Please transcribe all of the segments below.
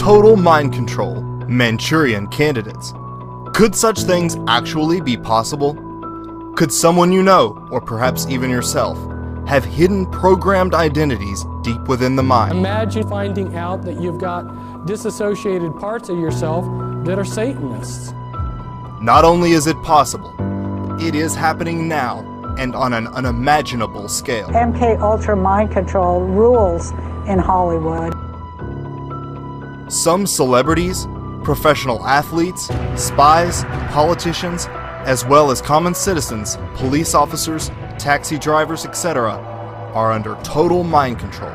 total mind control, Manchurian candidates. Could such things actually be possible? Could someone you know, or perhaps even yourself, have hidden programmed identities deep within the mind? Imagine finding out that you've got disassociated parts of yourself that are Satanists. Not only is it possible, it is happening now and on an unimaginable scale. MK Ultra mind control rules in Hollywood. Some celebrities, professional athletes, spies, politicians, as well as common citizens, police officers, taxi drivers, etc., are under total mind control,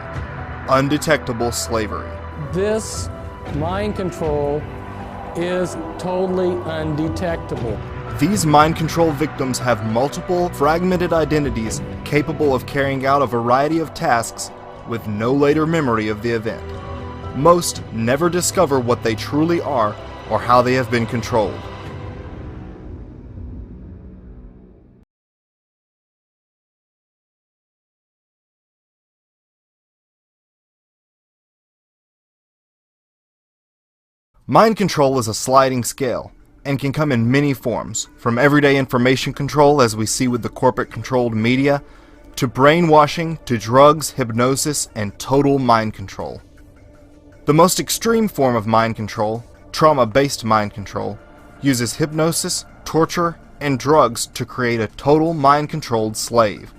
undetectable slavery. This mind control is totally undetectable. These mind control victims have multiple fragmented identities capable of carrying out a variety of tasks with no later memory of the event. Most never discover what they truly are or how they have been controlled. Mind control is a sliding scale and can come in many forms, from everyday information control as we see with the corporate-controlled media, to brainwashing, to drugs, hypnosis, and total mind control. The most extreme form of mind control, trauma-based mind control, uses hypnosis, torture, and drugs to create a total mind-controlled slave.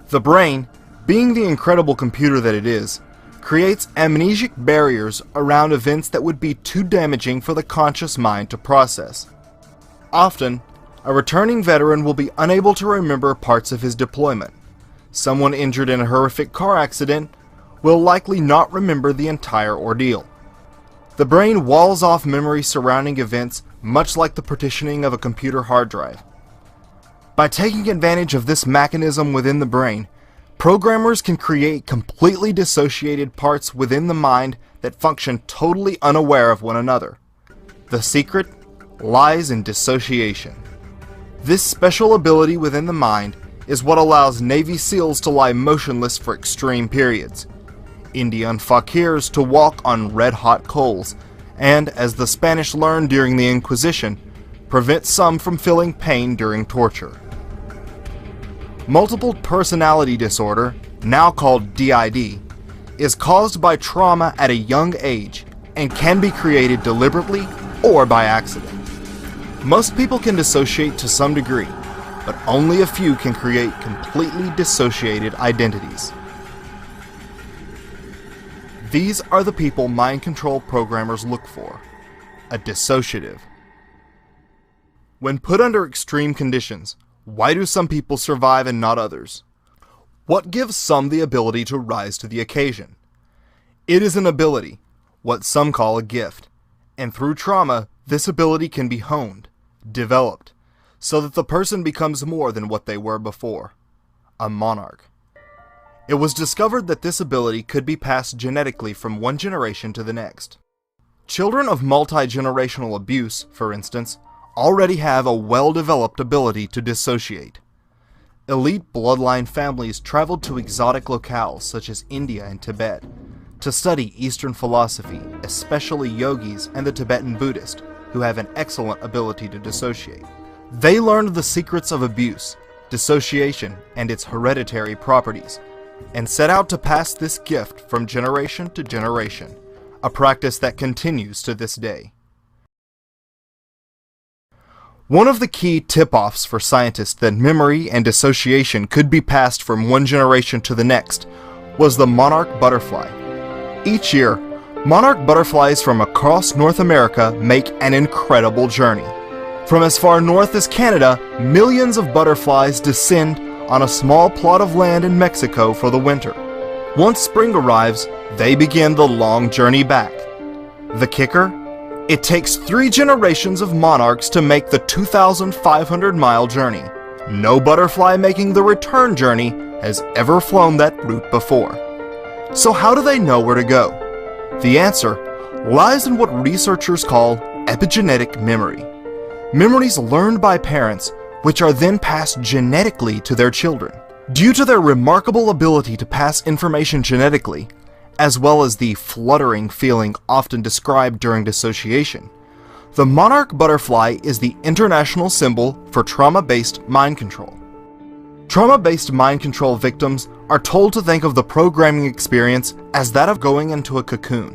The brain, being the incredible computer that it is, creates amnesic barriers around events that would be too damaging for the conscious mind to process. Often, a returning veteran will be unable to remember parts of his deployment. Someone injured in a horrific car accident will likely not remember the entire ordeal. The brain walls off memories surrounding events much like the partitioning of a computer hard drive. By taking advantage of this mechanism within the brain, programmers can create completely dissociated parts within the mind that function totally unaware of one another. The secret lies in dissociation. This special ability within the mind is what allows Navy SEALs to lie motionless for extreme periods, Indian fakirs to walk on red-hot coals, and, as the Spanish learned during the Inquisition, prevent some from feeling pain during torture. Multiple personality disorder, now called DID, is caused by trauma at a young age and can be created deliberately or by accident. Most people can dissociate to some degree, but only a few can create completely dissociated identities. These are the people mind control programmers look for: a dissociative. When put under extreme conditions, why do some people survive and not others? What gives some the ability to rise to the occasion? It is an ability, what some call a gift, and through trauma, this ability can be honed, developed, so that the person becomes more than what they were before: a monarch. It was discovered that this ability could be passed genetically from one generation to the next. Children of multi-generational abuse, for instance, already have a well-developed ability to dissociate. Elite bloodline families traveled to exotic locales such as India and Tibet to study Eastern philosophy, especially yogis and the Tibetan Buddhist, who have an excellent ability to dissociate. They learned the secrets of abuse, dissociation, and its hereditary properties, and set out to pass this gift from generation to generation, a practice that continues to this day. One of the key tip-offs for scientists that memory and dissociation could be passed from one generation to the next was the monarch butterfly. Each year, monarch butterflies from across North America make an incredible journey. From as far north as Canada, millions of butterflies descend on a small plot of land in Mexico for the winter. Once spring arrives, they begin the long journey back. The kicker? It takes 3 generations of monarchs to make the 2,500-mile journey. No butterfly making the return journey has ever flown that route before. So how do they know where to go? The answer lies in what researchers call epigenetic memory. Memories learned by parents, which are then passed genetically to their children. Due to their remarkable ability to pass information genetically, as well as the fluttering feeling often described during dissociation. The monarch butterfly is the international symbol for trauma-based mind control. Trauma-based mind control victims are told to think of the programming experience as that of going into a cocoon.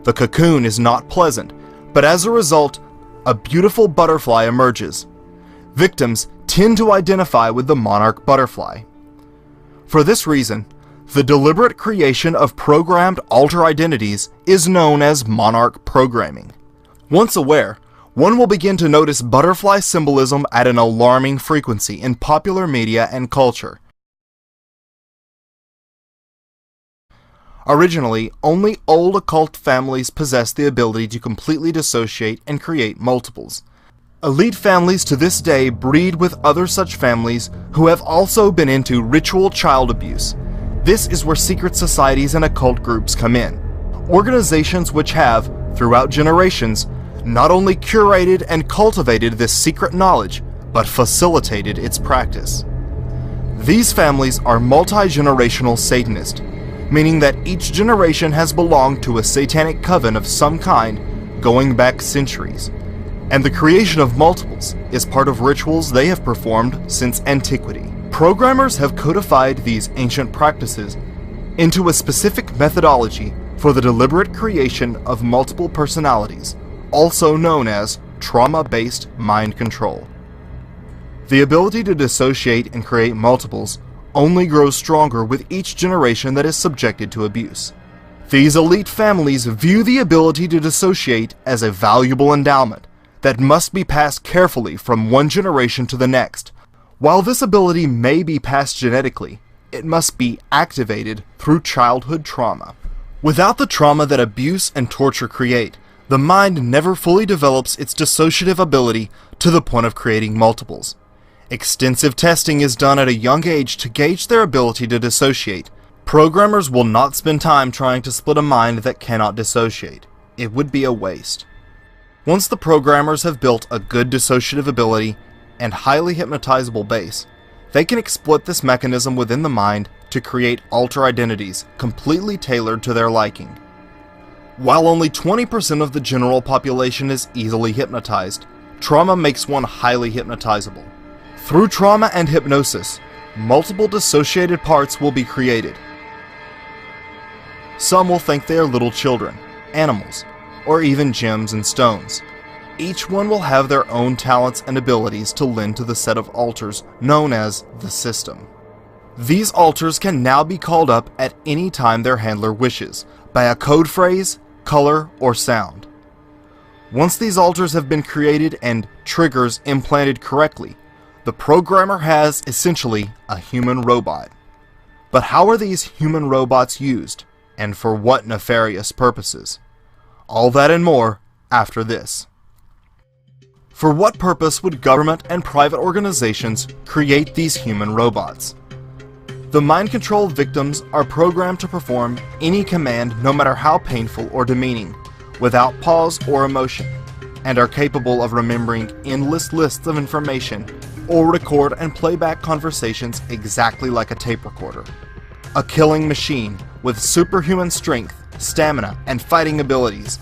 The cocoon is not pleasant, but as a result, a beautiful butterfly emerges. Victims tend to identify with the monarch butterfly. For this reason, the deliberate creation of programmed alter identities is known as monarch programming. Once aware, one will begin to notice butterfly symbolism at an alarming frequency in popular media and culture. Originally, only old occult families possessed the ability to completely dissociate and create multiples. Elite families to this day breed with other such families who have also been into ritual child abuse. This is where secret societies and occult groups come in. Organizations which have, throughout generations, not only curated and cultivated this secret knowledge, but facilitated its practice. These families are multi-generational Satanist, meaning that each generation has belonged to a satanic coven of some kind going back centuries, and the creation of multiples is part of rituals they have performed since antiquity. Programmers have codified these ancient practices into a specific methodology for the deliberate creation of multiple personalities, also known as trauma-based mind control. The ability to dissociate and create multiples only grows stronger with each generation that is subjected to abuse. These elite families view the ability to dissociate as a valuable endowment that must be passed carefully from one generation to the next. While this ability may be passed genetically, it must be activated through childhood trauma. Without the trauma that abuse and torture create, the mind never fully develops its dissociative ability to the point of creating multiples. Extensive testing is done at a young age to gauge their ability to dissociate. Programmers will not spend time trying to split a mind that cannot dissociate. It would be a waste. Once the programmers have built a good dissociative ability and highly hypnotizable base, they can exploit this mechanism within the mind to create alter identities completely tailored to their liking. While only 20% of the general population is easily hypnotized, trauma makes one highly hypnotizable. Through trauma and hypnosis, multiple dissociated parts will be created. Some will think they are little children, animals, or even gems and stones. Each one will have their own talents and abilities to lend to the set of alters known as the system. These alters can now be called up at any time their handler wishes, by a code phrase, color, or sound. Once these alters have been created and triggers implanted correctly, the programmer has essentially a human robot. But how are these human robots used, and for what nefarious purposes? All that and more after this. For what purpose would government and private organizations create these human robots? The mind control victims are programmed to perform any command, no matter how painful or demeaning, without pause or emotion, and are capable of remembering endless lists of information or record and play back conversations exactly like a tape recorder. A killing machine with superhuman strength, stamina, and fighting abilities.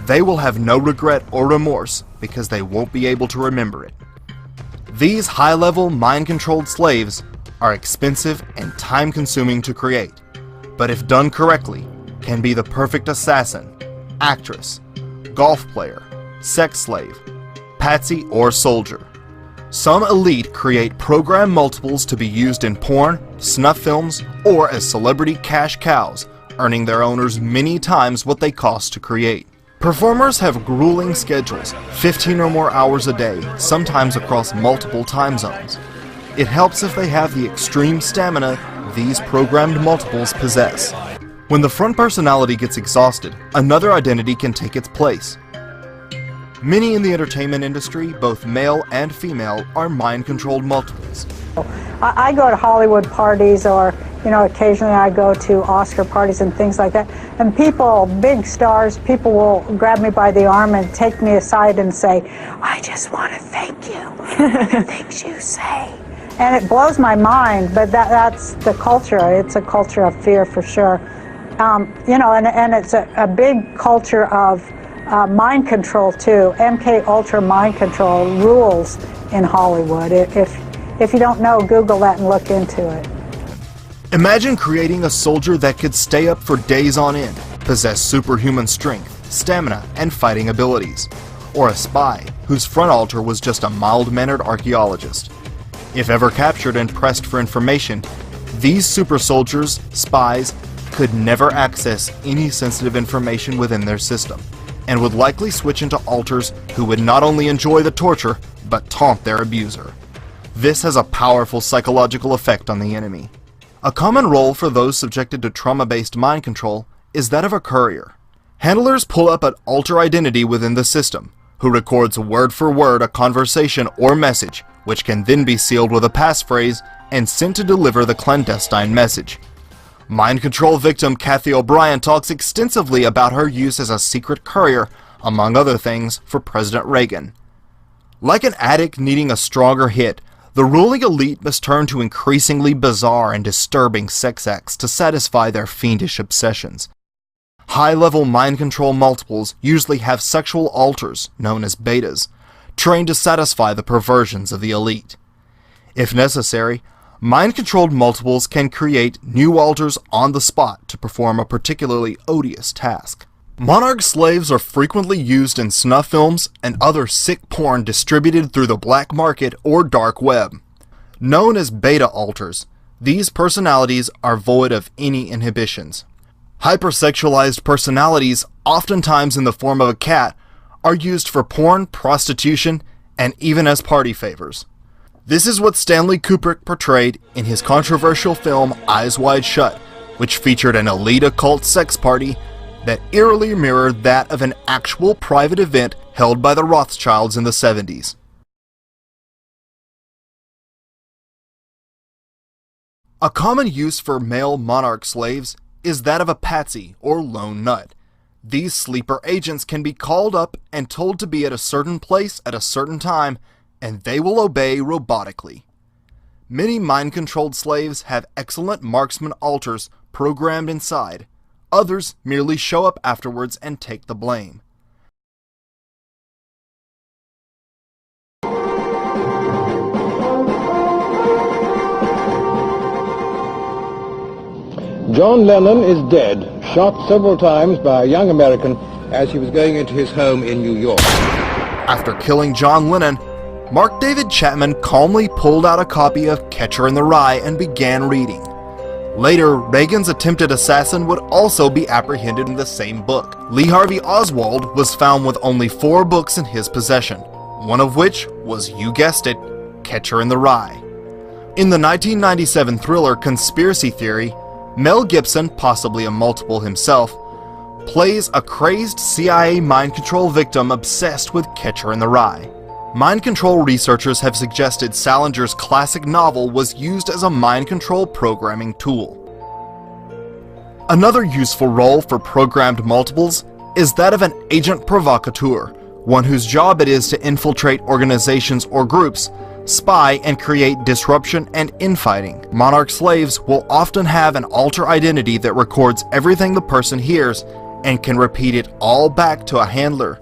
They will have no regret or remorse because they won't be able to remember it. These high-level mind-controlled slaves are expensive and time-consuming to create, but if done correctly, can be the perfect assassin, actress, golf player, sex slave, patsy, or soldier. Some elite create program multiples to be used in porn, snuff films, or as celebrity cash cows, earning their owners many times what they cost to create. Performers have grueling schedules, 15 or more hours a day, sometimes across multiple time zones. It helps if they have the extreme stamina these programmed multiples possess. When the front personality gets exhausted, another identity can take its place. Many in the entertainment industry, both male and female, are mind-controlled multiples. I go to Hollywood parties, or occasionally I go to Oscar parties and things like that, and people, big stars, people will grab me by the arm and take me aside and say, "I just want to thank you for the things you say." And it blows my mind, but that's the culture. It's a culture of fear for sure. and it's a big culture of mind control too. MK Ultra mind control rules in Hollywood. If you don't know, Google that and look into it. Imagine creating a soldier that could stay up for days on end, possess superhuman strength, stamina, and fighting abilities. Or a spy whose front altar was just a mild-mannered archaeologist. If ever captured and pressed for information, these super soldiers, spies, could never access any sensitive information within their system, and would likely switch into alters who would not only enjoy the torture, but taunt their abuser. This has a powerful psychological effect on the enemy. A common role for those subjected to trauma-based mind control is that of a courier. Handlers pull up an alter identity within the system, who records word for word a conversation or message, which can then be sealed with a passphrase and sent to deliver the clandestine message. Mind control victim Kathy O'Brien talks extensively about her use as a secret courier, among other things, for President Reagan. Like an addict needing a stronger hit, the ruling elite must turn to increasingly bizarre and disturbing sex acts to satisfy their fiendish obsessions. High-level mind control multiples usually have sexual alters, known as betas, trained to satisfy the perversions of the elite. If necessary, mind-controlled multiples can create new alters on the spot to perform a particularly odious task. Monarch slaves are frequently used in snuff films and other sick porn distributed through the black market or dark web. Known as beta alters, these personalities are void of any inhibitions. Hypersexualized personalities, oftentimes in the form of a cat, are used for porn, prostitution, and even as party favors. This is what Stanley Kubrick portrayed in his controversial film Eyes Wide Shut, which featured an elite occult sex party that eerily mirrored that of an actual private event held by the Rothschilds in the 70s. A common use for male monarch slaves is that of a patsy or lone nut. These sleeper agents can be called up and told to be at a certain place at a certain time, and they will obey robotically. Many mind-controlled slaves have excellent marksman alters programmed inside. Others merely show up afterwards and take the blame. John Lennon is dead, shot several times by a young American as he was going into his home in New York. After killing John Lennon, Mark David Chapman calmly pulled out a copy of Catcher in the Rye and began reading. Later, Reagan's attempted assassin would also be apprehended in the same book. Lee Harvey Oswald was found with only 4 books in his possession, one of which was, you guessed it, Catcher in the Rye. In the 1997 thriller Conspiracy Theory, Mel Gibson, possibly a multiple himself, plays a crazed CIA mind control victim obsessed with Catcher in the Rye. Mind control researchers have suggested Salinger's classic novel was used as a mind control programming tool. Another useful role for programmed multiples is that of an agent provocateur, one whose job it is to infiltrate organizations or groups, spy and create disruption and infighting. Monarch slaves will often have an alter identity that records everything the person hears and can repeat it all back to a handler.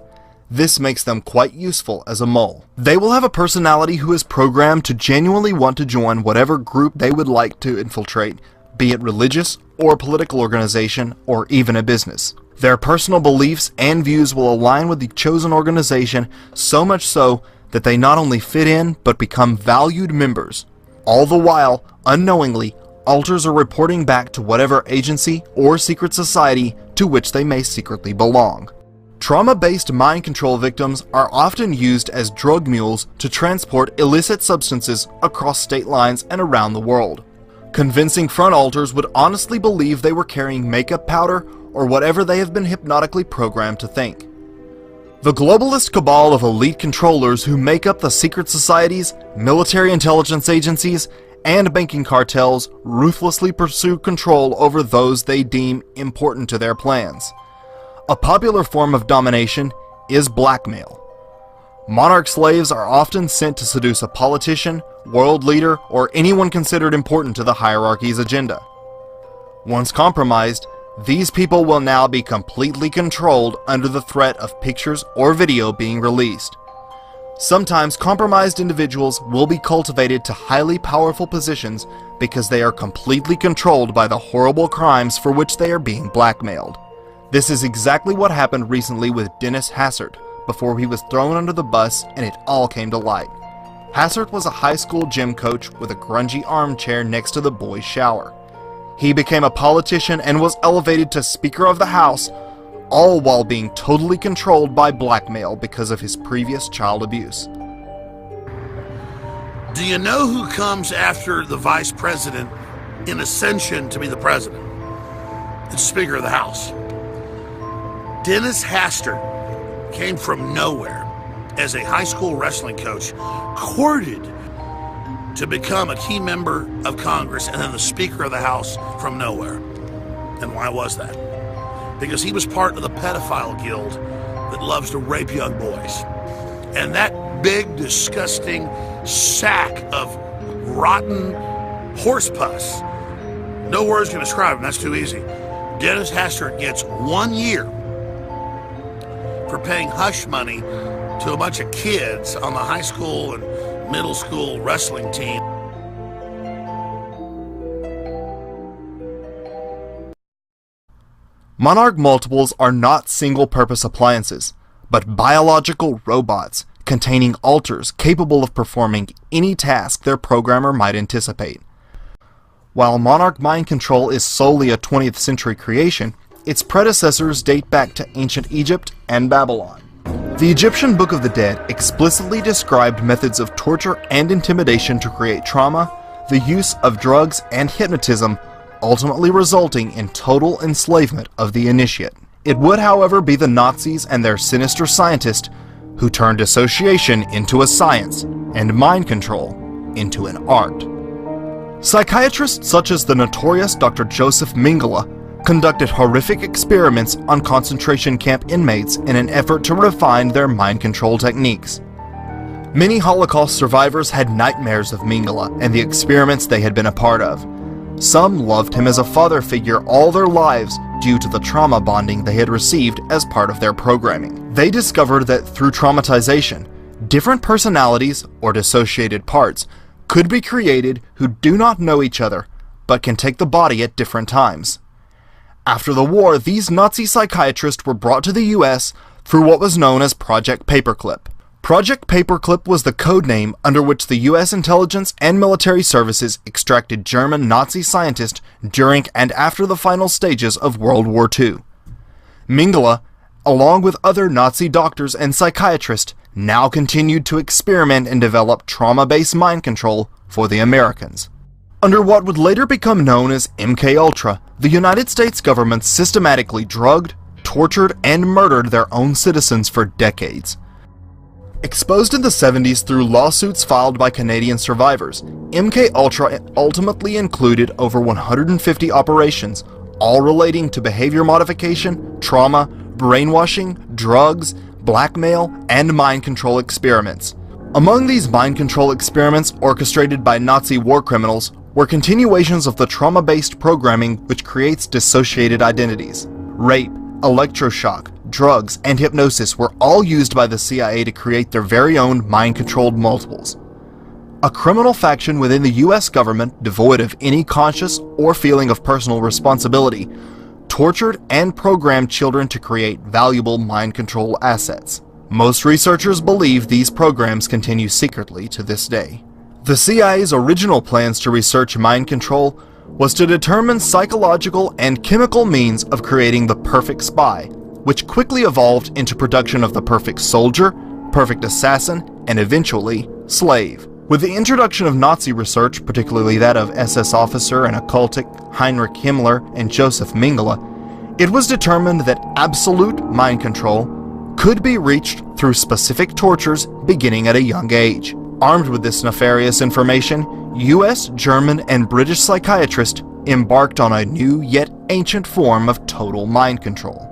This makes them quite useful as a mole. They will have a personality who is programmed to genuinely want to join whatever group they would like to infiltrate, be it religious or a political organization or even a business. Their personal beliefs and views will align with the chosen organization, so much so that they not only fit in, but become valued members. All the while, unknowingly, alters are reporting back to whatever agency or secret society to which they may secretly belong. Trauma-based mind control victims are often used as drug mules to transport illicit substances across state lines and around the world. Convincing front alters would honestly believe they were carrying makeup powder or whatever they have been hypnotically programmed to think. The globalist cabal of elite controllers who make up the secret societies, military intelligence agencies, and banking cartels ruthlessly pursue control over those they deem important to their plans. A popular form of domination is blackmail. Monarch slaves are often sent to seduce a politician, world leader, or anyone considered important to the hierarchy's agenda. Once compromised, These people will now be completely controlled under the threat of pictures or video being released. Sometimes compromised individuals will be cultivated to highly powerful positions because they are completely controlled by the horrible crimes for which they are being blackmailed. This is exactly what happened recently with Dennis Hassert before he was thrown under the bus and it all came to light. Hassert was a high school gym coach with a grungy armchair next to the boys' shower. He became a politician and was elevated to Speaker of the House, all while being totally controlled by blackmail because of his previous child abuse. Do you know who comes after the vice president in ascension to be the president? It's Speaker of the House. Dennis Hastert came from nowhere as a high school wrestling coach, courted to become a key member of Congress and then the Speaker of the House from nowhere. And why was that? Because he was part of the pedophile guild that loves to rape young boys. And that big, disgusting sack of rotten horse pus, no words can describe him, that's too easy. Dennis Hastert gets 1 year for paying hush money to a bunch of kids on the high school and middle school wrestling team. Monarch multiples are not single-purpose appliances, but biological robots containing alters capable of performing any task their programmer might anticipate. While Monarch Mind Control is solely a 20th century creation, its predecessors date back to ancient Egypt and Babylon. The Egyptian Book of the Dead explicitly described methods of torture and intimidation to create trauma, the use of drugs and hypnotism, ultimately resulting in total enslavement of the initiate. It would, however, be the Nazis and their sinister scientist who turned dissociation into a science and mind control into an art. Psychiatrists such as the notorious Dr. Joseph Mengele conducted horrific experiments on concentration camp inmates in an effort to refine their mind control techniques. Many Holocaust survivors had nightmares of Mengele and the experiments they had been a part of. Some loved him as a father figure all their lives due to the trauma bonding they had received as part of their programming. They discovered that through traumatization, different personalities or dissociated parts could be created who do not know each other, but can take the body at different times. After the war, these Nazi psychiatrists were brought to the US through what was known as Project Paperclip. Project Paperclip was the code name under which the US intelligence and military services extracted German Nazi scientists during and after the final stages of World War II. Mengele, along with other Nazi doctors and psychiatrists, now continued to experiment and develop trauma-based mind control for the Americans. Under what would later become known as MKUltra, the United States government systematically drugged, tortured, and murdered their own citizens for decades. Exposed in the 70s through lawsuits filed by Canadian survivors, MKUltra ultimately included over 150 operations, all relating to behavior modification, trauma, brainwashing, drugs, blackmail, and mind control experiments. Among these mind control experiments orchestrated by Nazi war criminals were continuations of the trauma-based programming which creates dissociated identities. Rape, electroshock, drugs, and hypnosis were all used by the CIA to create their very own mind-controlled multiples. A criminal faction within the US government, devoid of any conscious or feeling of personal responsibility, tortured and programmed children to create valuable mind control assets. Most researchers believe these programs continue secretly to this day. The CIA's original plans to research mind control was to determine psychological and chemical means of creating the perfect spy, which quickly evolved into production of the perfect soldier, perfect assassin, and eventually, slave. With the introduction of Nazi research, particularly that of SS officer and occultic Heinrich Himmler and Joseph Mengele, it was determined that absolute mind control could be reached through specific tortures beginning at a young age. Armed with this nefarious information, US, German, and British psychiatrists embarked on a new yet ancient form of total mind control.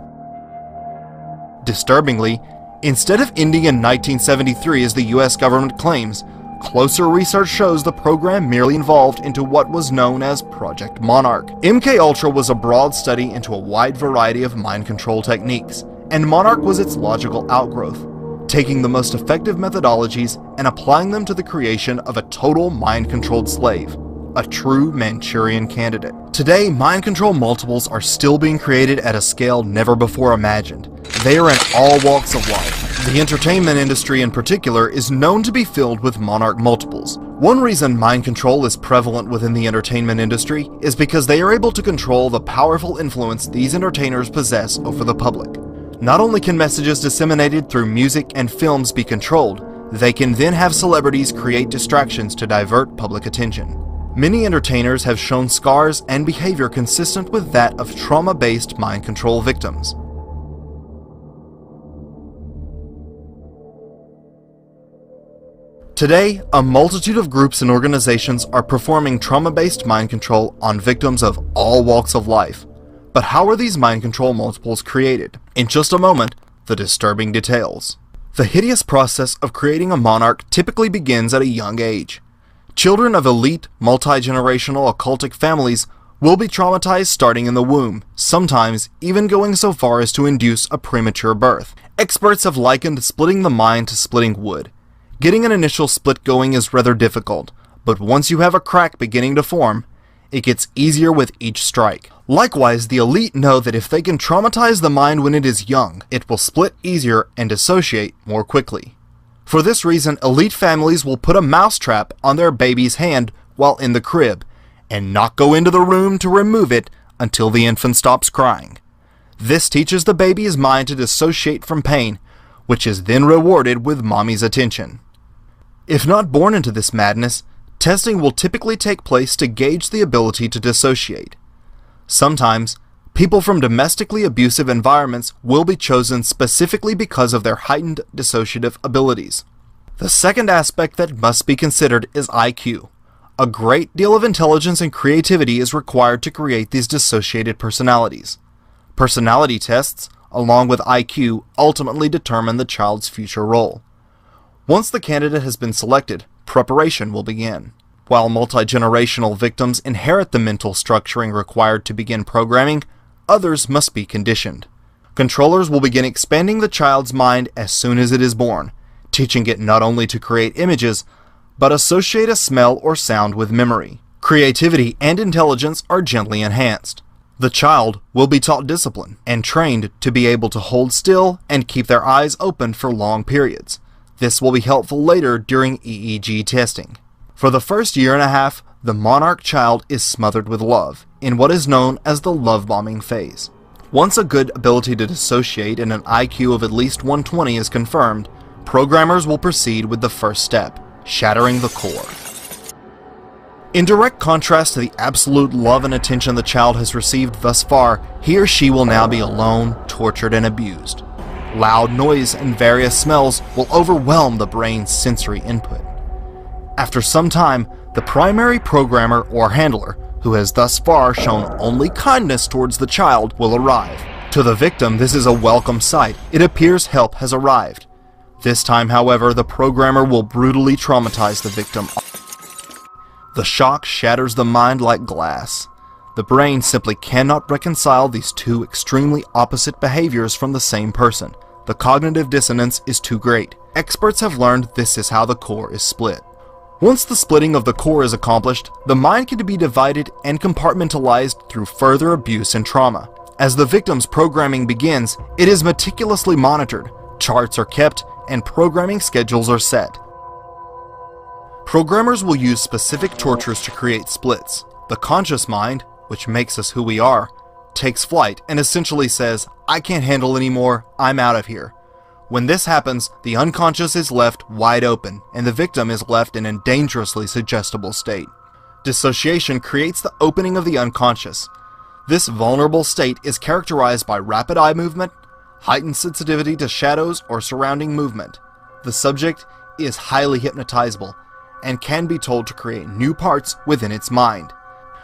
Disturbingly, instead of ending in 1973 as the US government claims, Closer research shows the program merely evolved into what was known as Project Monarch. MKUltra was a broad study into a wide variety of mind control techniques, and Monarch was its logical outgrowth, taking the most effective methodologies and applying them to the creation of a total mind-controlled slave, a true Manchurian candidate. Today, mind control multiples are still being created at a scale never before imagined. They are in all walks of life. The entertainment industry in particular is known to be filled with Monarch multiples. One reason mind control is prevalent within the entertainment industry is because they are able to control the powerful influence these entertainers possess over the public. Not only can messages disseminated through music and films be controlled, they can then have celebrities create distractions to divert public attention. Many entertainers have shown scars and behavior consistent with that of trauma-based mind control victims. Today, a multitude of groups and organizations are performing trauma-based mind control on victims of all walks of life. But how are these mind control multiples created? In just a moment, the disturbing details. The hideous process of creating a monarch typically begins at a young age. Children of elite, multi-generational occultic families will be traumatized starting in the womb, sometimes even going so far as to induce a premature birth. Experts have likened splitting the mind to splitting wood. Getting an initial split going is rather difficult, but once you have a crack beginning to form, it gets easier with each strike. Likewise, the elite know that if they can traumatize the mind when it is young, it will split easier and dissociate more quickly. For this reason, elite families will put a mousetrap on their baby's hand while in the crib, and not go into the room to remove it until the infant stops crying. This teaches the baby's mind to dissociate from pain, which is then rewarded with mommy's attention. If not born into this madness, testing will typically take place to gauge the ability to dissociate. Sometimes, people from domestically abusive environments will be chosen specifically because of their heightened dissociative abilities. The second aspect that must be considered is IQ. A great deal of intelligence and creativity is required to create these dissociated personalities. Personality tests, along with IQ, ultimately determine the child's future role. Once the candidate has been selected, preparation will begin. While multi-generational victims inherit the mental structuring required to begin programming, others must be conditioned. Controllers will begin expanding the child's mind as soon as it is born, teaching it not only to create images, but associate a smell or sound with memory. Creativity and intelligence are gently enhanced. The child will be taught discipline and trained to be able to hold still and keep their eyes open for long periods. This will be helpful later during EEG testing. For the first year and a half, the monarch child is smothered with love, in what is known as the love bombing phase. Once a good ability to dissociate and an IQ of at least 120 is confirmed, programmers will proceed with the first step, shattering the core. In direct contrast to the absolute love and attention the child has received thus far, he or she will now be alone, tortured, and abused. Loud noise and various smells will overwhelm the brain's sensory input. After some time, the primary programmer or handler, who has thus far shown only kindness towards the child, will arrive. To the victim, this is a welcome sight. It appears help has arrived. This time, however, the programmer will brutally traumatize the victim. The shock shatters the mind like glass. The brain simply cannot reconcile these two extremely opposite behaviors from the same person. The cognitive dissonance is too great. Experts have learned this is how the core is split. Once the splitting of the core is accomplished, the mind can be divided and compartmentalized through further abuse and trauma. As the victim's programming begins, it is meticulously monitored, charts are kept, and programming schedules are set. Programmers will use specific tortures to create splits. The conscious mind, which makes us who we are, takes flight and essentially says, "I can't handle anymore, I'm out of here." When this happens, the unconscious is left wide open, and the victim is left in a dangerously suggestible state. Dissociation creates the opening of the unconscious. This vulnerable state is characterized by rapid eye movement, heightened sensitivity to shadows or surrounding movement. The subject is highly hypnotizable, and can be told to create new parts within its mind.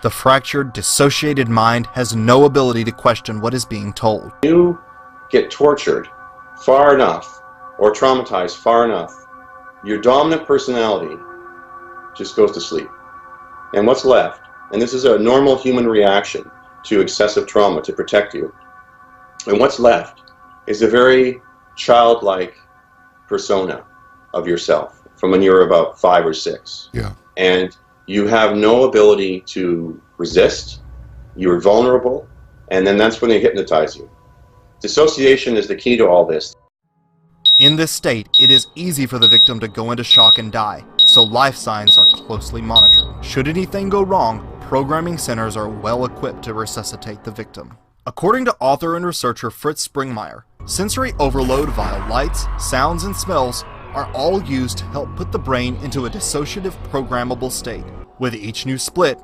The fractured, dissociated mind has no ability to question what is being told. You get tortured far enough or traumatized far enough, your dominant personality just goes to sleep. And what's left, and this is a normal human reaction to excessive trauma to protect you, and what's left is a very childlike persona of yourself from when you were about 5 or 6. Yeah. And you have no ability to resist, you're vulnerable, and then that's when they hypnotize you. Dissociation is the key to all this. In this state, it is easy for the victim to go into shock and die, so life signs are closely monitored. Should anything go wrong, programming centers are well equipped to resuscitate the victim. According to author and researcher Fritz Springmeier, sensory overload via lights, sounds, and smells are all used to help put the brain into a dissociative programmable state. With each new split,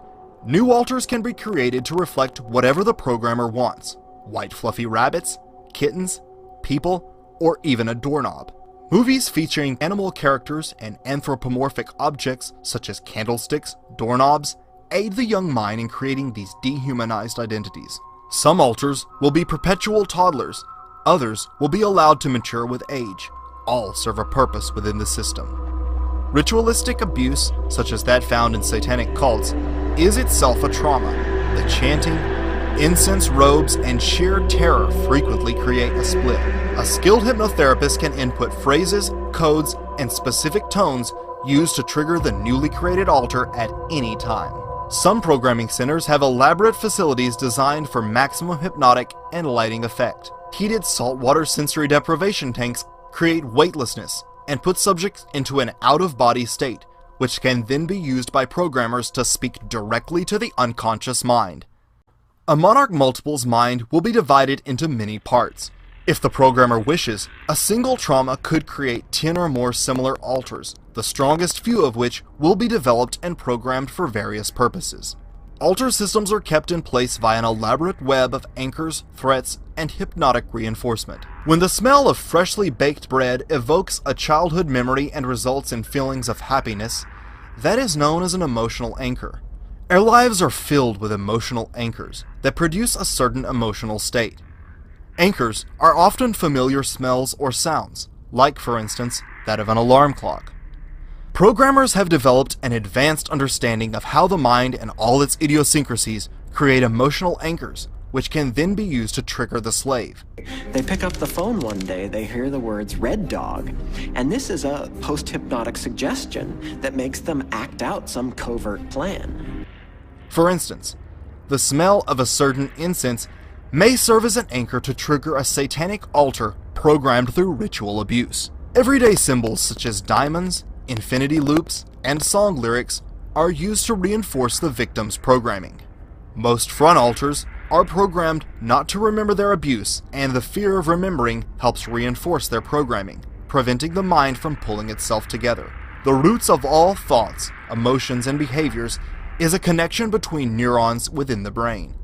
new alters can be created to reflect whatever the programmer wants: white fluffy rabbits, kittens, people, or even a doorknob. Movies featuring animal characters and anthropomorphic objects such as candlesticks, doorknobs, aid the young mind in creating these dehumanized identities. Some alters will be perpetual toddlers, others will be allowed to mature with age. All serve a purpose within the system. Ritualistic abuse, such as that found in satanic cults, is itself a trauma. The chanting, incense robes, and sheer terror frequently create a split. A skilled hypnotherapist can input phrases, codes, and specific tones used to trigger the newly created alter at any time. Some programming centers have elaborate facilities designed for maximum hypnotic and lighting effect. Heated saltwater sensory deprivation tanks create weightlessness and put subjects into an out-of-body state, which can then be used by programmers to speak directly to the unconscious mind. A Monarch Multiple's mind will be divided into many parts. If the programmer wishes, a single trauma could create 10 or more similar alters, the strongest few of which will be developed and programmed for various purposes. Alter systems are kept in place via an elaborate web of anchors, threats, and hypnotic reinforcement. When the smell of freshly baked bread evokes a childhood memory and results in feelings of happiness, that is known as an emotional anchor. Our lives are filled with emotional anchors that produce a certain emotional state. Anchors are often familiar smells or sounds, like, for instance, that of an alarm clock. Programmers have developed an advanced understanding of how the mind and all its idiosyncrasies create emotional anchors, which can then be used to trigger the slave. They pick up the phone one day, they hear the words "red dog," and this is a post-hypnotic suggestion that makes them act out some covert plan. For instance, the smell of a certain incense may serve as an anchor to trigger a satanic altar programmed through ritual abuse. Everyday symbols such as diamonds, infinity loops, and song lyrics are used to reinforce the victim's programming. Most front altars are programmed not to remember their abuse, and the fear of remembering helps reinforce their programming, preventing the mind from pulling itself together. The roots of all thoughts, emotions, and behaviors is a connection between neurons within the brain.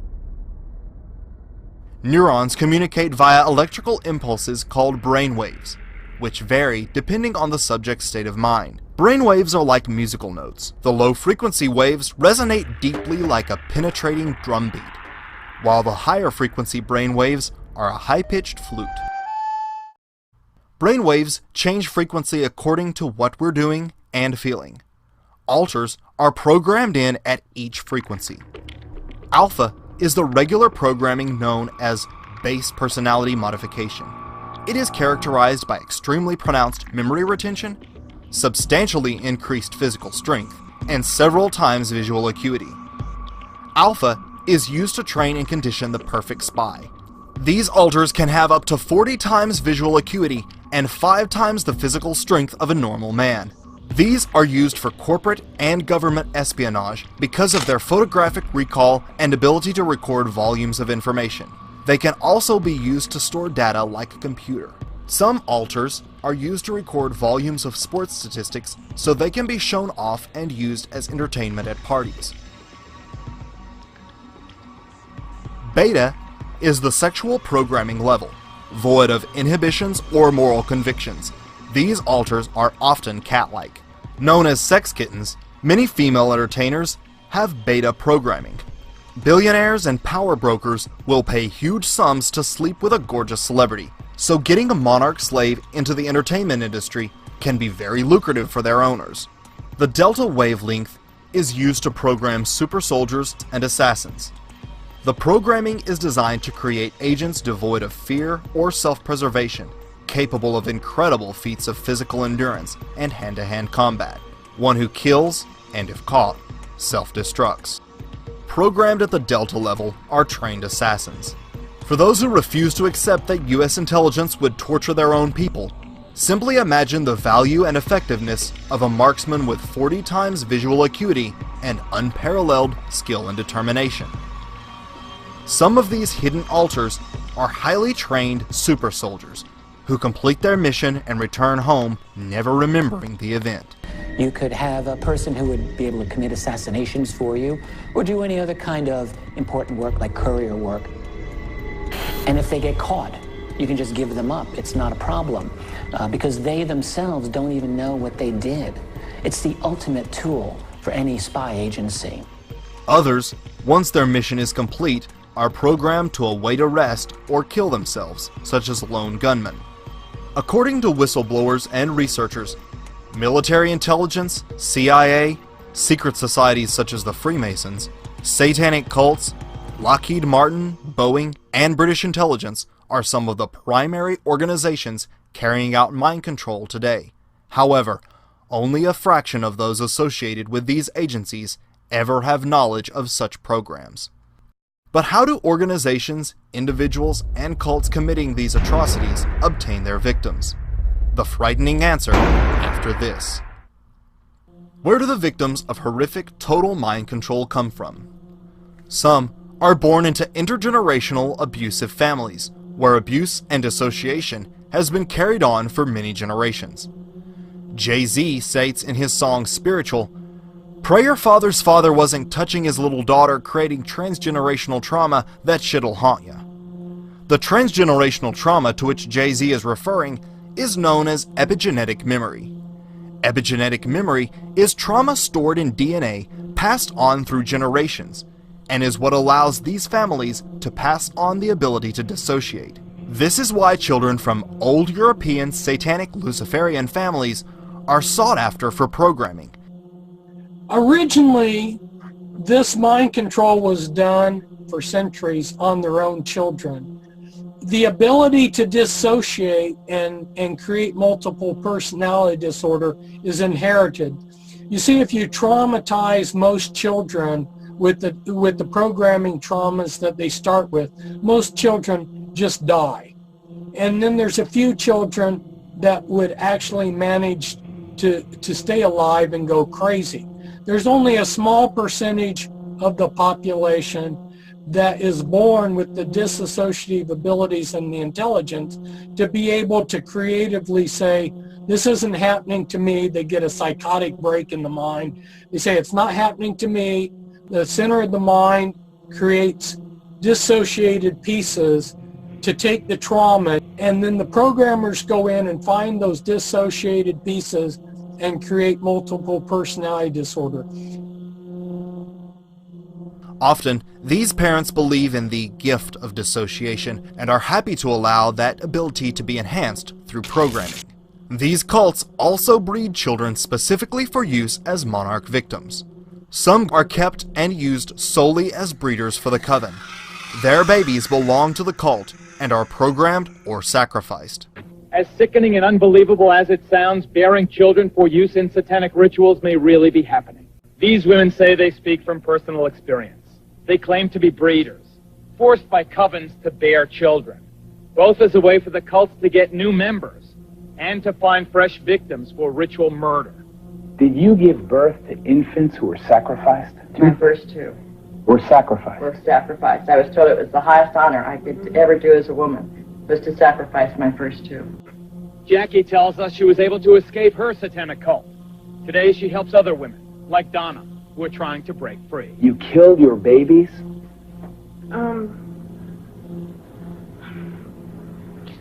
Neurons communicate via electrical impulses called brainwaves, which vary depending on the subject's state of mind. Brainwaves are like musical notes. The low-frequency waves resonate deeply like a penetrating drum beat, while the higher-frequency brainwaves are a high-pitched flute. Brainwaves change frequency according to what we're doing and feeling. Alters are programmed in at each frequency. Alpha is the regular programming known as base personality modification. It is characterized by extremely pronounced memory retention, substantially increased physical strength, and several times visual acuity. Alpha is used to train and condition the perfect spy. These alters can have up to 40 times visual acuity and 5 times the physical strength of a normal man. These are used for corporate and government espionage because of their photographic recall and ability to record volumes of information. They can also be used to store data like a computer. Some alters are used to record volumes of sports statistics so they can be shown off and used as entertainment at parties. Beta is the sexual programming level, void of inhibitions or moral convictions. These alters are often cat-like. Known as sex kittens, many female entertainers have beta programming. Billionaires and power brokers will pay huge sums to sleep with a gorgeous celebrity, so getting a monarch slave into the entertainment industry can be very lucrative for their owners. The delta wavelength is used to program super soldiers and assassins. The programming is designed to create agents devoid of fear or self-preservation, capable of incredible feats of physical endurance and hand-to-hand combat, one who kills, and if caught, self-destructs. Programmed at the Delta level are trained assassins. For those who refuse to accept that US intelligence would torture their own people, simply imagine the value and effectiveness of a marksman with 40 times visual acuity and unparalleled skill and determination. Some of these hidden alters are highly trained super soldiers who complete their mission and return home never remembering the event. You could have a person who would be able to commit assassinations for you or do any other kind of important work like courier work. And if they get caught, you can just give them up. It's not a problem because they themselves don't even know what they did. It's the ultimate tool for any spy agency. Others, once their mission is complete, are programmed to await arrest or kill themselves, such as lone gunmen. According to whistleblowers and researchers, military intelligence, CIA, secret societies such as the Freemasons, satanic cults, Lockheed Martin, Boeing, and British intelligence are some of the primary organizations carrying out mind control today. However, only a fraction of those associated with these agencies ever have knowledge of such programs. But how do organizations, individuals, and cults committing these atrocities obtain their victims? The frightening answer after this. Where do the victims of horrific total mind control come from? Some are born into intergenerational abusive families, where abuse and dissociation has been carried on for many generations. Jay-Z states in his song Spiritual, "Pray your father's father wasn't touching his little daughter, creating transgenerational trauma, that shit'll haunt ya." The transgenerational trauma to which Jay-Z is referring is known as epigenetic memory. Epigenetic memory is trauma stored in DNA passed on through generations, and is what allows these families to pass on the ability to dissociate. This is why children from old European satanic Luciferian families are sought after for programming. Originally, this mind control was done for centuries on their own children. The ability to dissociate and create multiple personality disorder is inherited. You see, if you traumatize most children with the programming traumas that they start with, most children just die. And then there's a few children that would actually manage to stay alive and go crazy. There's only a small percentage of the population that is born with the dissociative abilities and the intelligence to be able to creatively say, this isn't happening to me. They get a psychotic break in the mind. They say, it's not happening to me. The center of the mind creates dissociated pieces to take the trauma, and then the programmers go in and find those dissociated pieces and create multiple personality disorder. Often, these parents believe in the gift of dissociation and are happy to allow that ability to be enhanced through programming. These cults also breed children specifically for use as monarch victims. Some are kept and used solely as breeders for the coven. Their babies belong to the cult and are programmed or sacrificed. As sickening and unbelievable as it sounds, bearing children for use in satanic rituals may really be happening. These women say they speak from personal experience. They claim to be breeders, forced by covens to bear children, both as a way for the cults to get new members and to find fresh victims for ritual murder. Did you give birth to infants who were sacrificed? My first two. Were sacrificed? Were sacrificed. I was told it was the highest honor I could ever do as a woman, was to sacrifice my first two. Jackie tells us she was able to escape her satanic cult. Today she helps other women, like Donna, who are trying to break free. You killed your babies?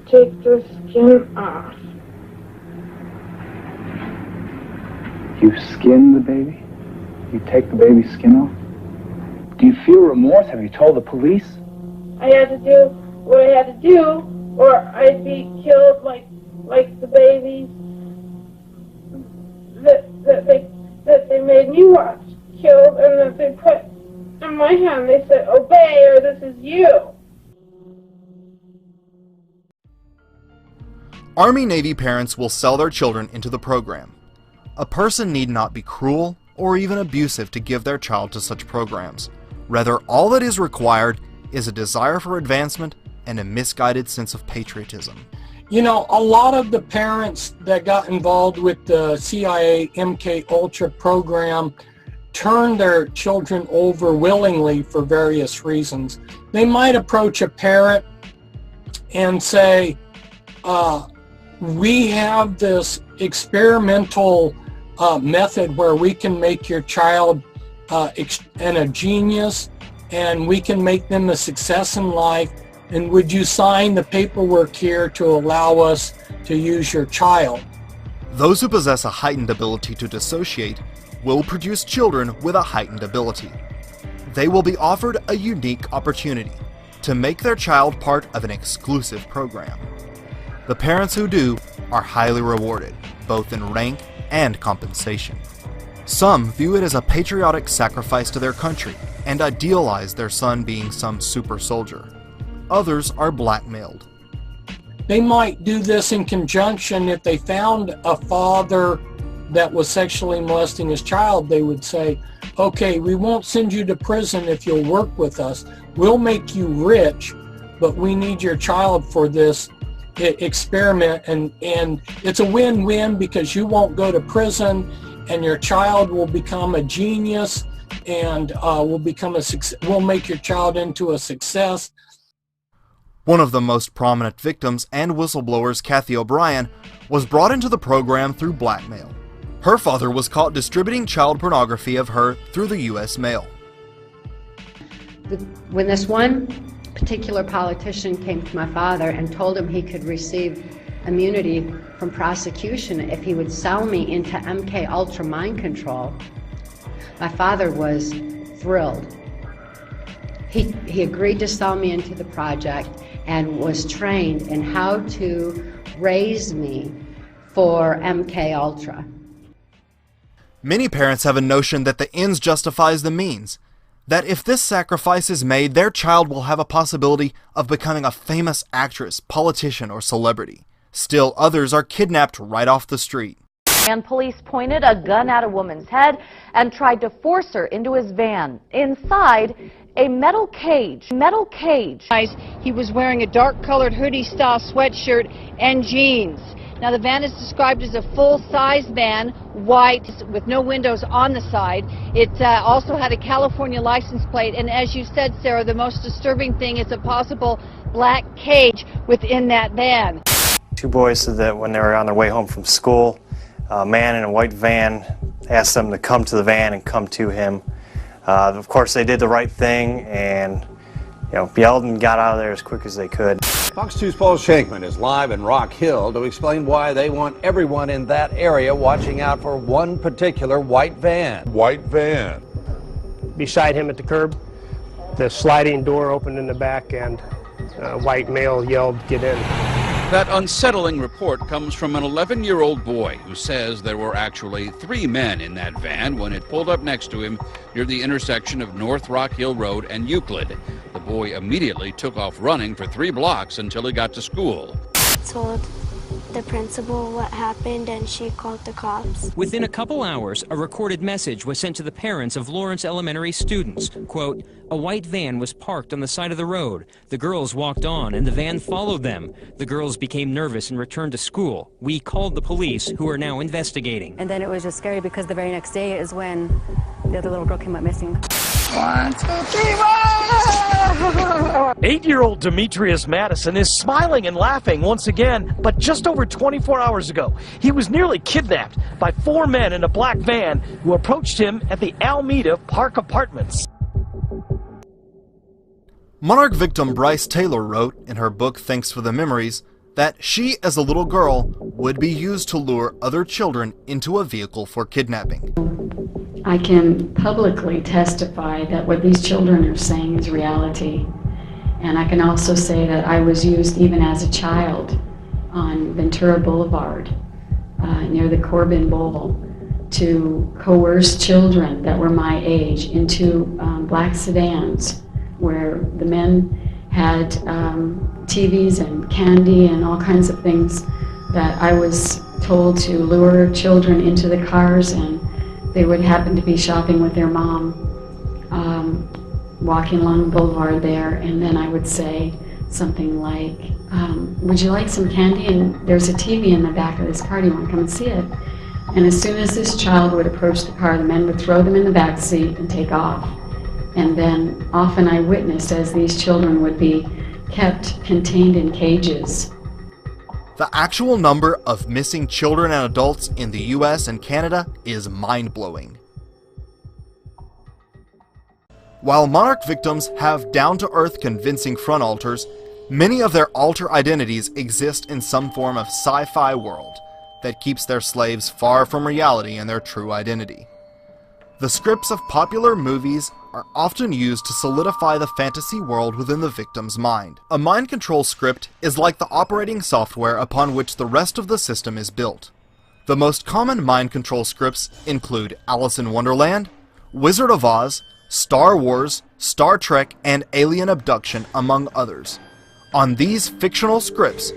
Take the skin off. You skin the baby? You take the baby's skin off? Do you feel remorse? Have you told the police? I had to do what I had to do, or I'd be killed like the babies that they made me watch killed, and that they put in my hand, they said, obey or this is you. Army-Navy parents will sell their children into the program. A person need not be cruel or even abusive to give their child to such programs. Rather, all that is required is a desire for advancement and a misguided sense of patriotism. You know, a lot of the parents that got involved with the CIA MK Ultra program turned their children over willingly for various reasons. They might approach a parent and say, we have this experimental method where we can make your child a genius, and we can make them a success in life, and would you sign the paperwork here to allow us to use your child? Those who possess a heightened ability to dissociate will produce children with a heightened ability. They will be offered a unique opportunity to make their child part of an exclusive program. The parents who do are highly rewarded, both in rank and compensation. Some view it as a patriotic sacrifice to their country and idealize their son being some super soldier. Others are blackmailed. They might do this in conjunction. If they found a father that was sexually molesting his child, they would say, okay, we won't send you to prison if you'll work with us. We'll make you rich, but we need your child for this experiment, and it's a win-win because you won't go to prison and your child will become a genius and we'll make your child into a success. One of the most prominent victims and whistleblowers, Kathy O'Brien, was brought into the program through blackmail. Her father was caught distributing child pornography of her through the U.S. mail. When this one particular politician came to my father and told him he could receive immunity from prosecution if he would sell me into MK Ultra mind control, my father was thrilled. He agreed to sell me into the project and was trained in how to raise me for MK Ultra. Many parents have a notion that the ends justifies the means, that if this sacrifice is made, their child will have a possibility of becoming a famous actress, politician, or celebrity. Still, others are kidnapped right off the street. And police pointed a gun at a woman's head and tried to force her into his van. Inside, a metal cage. He was wearing a dark-colored hoodie-style sweatshirt and jeans. Now, the van is described as a full-size van, white, with no windows on the side. It also had a California license plate, and as you said, Sarah, the most disturbing thing is a possible black cage within that van. Two boys said that when they were on their way home from school, a man in a white van asked them to come to the van and come to him. Of course, they did the right thing and yelled and got out of there as quick as they could. Fox 2's Paul Shankman is live in Rock Hill to explain why they want everyone in that area watching out for one particular white van. White van. Beside him at the curb, the sliding door opened in the back and a white male yelled, "Get in." That unsettling report comes from an 11-year-old boy who says there were actually 3 men in that van when it pulled up next to him near the intersection of North Rock Hill Road and Euclid. The boy immediately took off running for 3 blocks until he got to school. Told the principal what happened and she called the cops. Within a couple hours, a recorded message was sent to the parents of Lawrence Elementary students. Quote, "A white van was parked on the side of the road. The girls walked on and the van followed them. The girls became nervous and returned to school. We called the police, who are now investigating." And then it was just scary because the very next day is when the other little girl came up missing. 1, 2, 3, 8-year-old Demetrius Madison is smiling and laughing once again, but just over 24 hours ago, he was nearly kidnapped by 4 men in a black van who approached him at the Alameda Park Apartments. Monarch victim Bryce Taylor wrote in her book Thanks for the Memories that she, as a little girl, would be used to lure other children into a vehicle for kidnapping. I can publicly testify that what these children are saying is reality. And I can also say that I was used even as a child on Ventura Boulevard near the Corbin Bowl to coerce children that were my age into black sedans where the men had TVs and candy and all kinds of things that I was told to lure children into the cars, and they would happen to be shopping with their mom, walking along the boulevard there, and then I would say something like, would you like some candy? And there's a TV in the back of this car, do you want to come and see it? And as soon as this child would approach the car, the men would throw them in the back seat and take off. And then often I witnessed as these children would be kept contained in cages. The actual number of missing children and adults in the US and Canada is mind-blowing. While Monarch victims have down-to-earth convincing front alters, many of their alter identities exist in some form of sci-fi world that keeps their slaves far from reality and their true identity. The scripts of popular movies are often used to solidify the fantasy world within the victim's mind. A mind control script is like the operating software upon which the rest of the system is built. The most common mind control scripts include Alice in Wonderland, Wizard of Oz, Star Wars, Star Trek, and Alien Abduction, among others. On these fictional scripts,